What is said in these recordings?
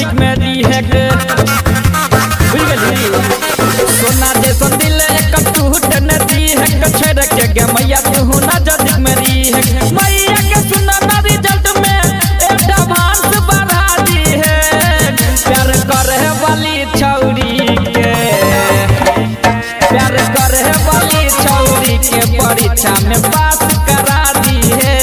जटिक में दी है सोना जैसन दिल एक टूट न दी है छोड़ के गे मैया तू ना जटिक में दी है मैया के सुना ना रिजल्ट में एडवांस बढ़ा दी है प्यार करे वाली छौरी के प्यार करे वाली छौरी के परीक्षा में पास करा दी है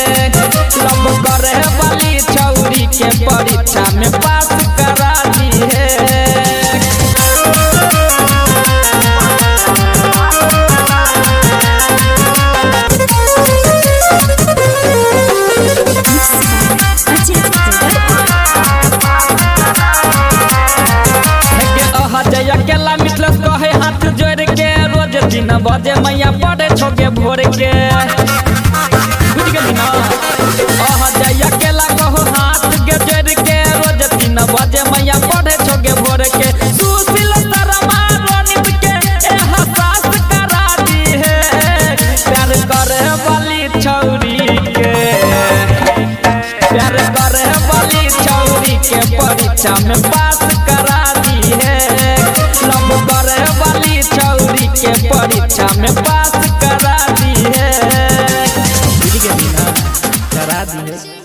लव करे वाली छौरी के परीक्षा में पास करा दी है अकेला मिथलस कहे हाथ जोड़ के रोज 3 बजे मैया पड़े छोगे भोर के बुझ गेली ना अकेला कहो हाथ के जोड़ के रोज 3 बजे मैया पड़े छोगे भोर के सुशील शर्मा रोनित के एहसास करा दी है प्यार करे वाली छौरी के प्यार करे वाली छौरी के परीक्षा में पास करा दी है लव करे वाली छौरी के परीक्षा में पास करा दी है करा दी है।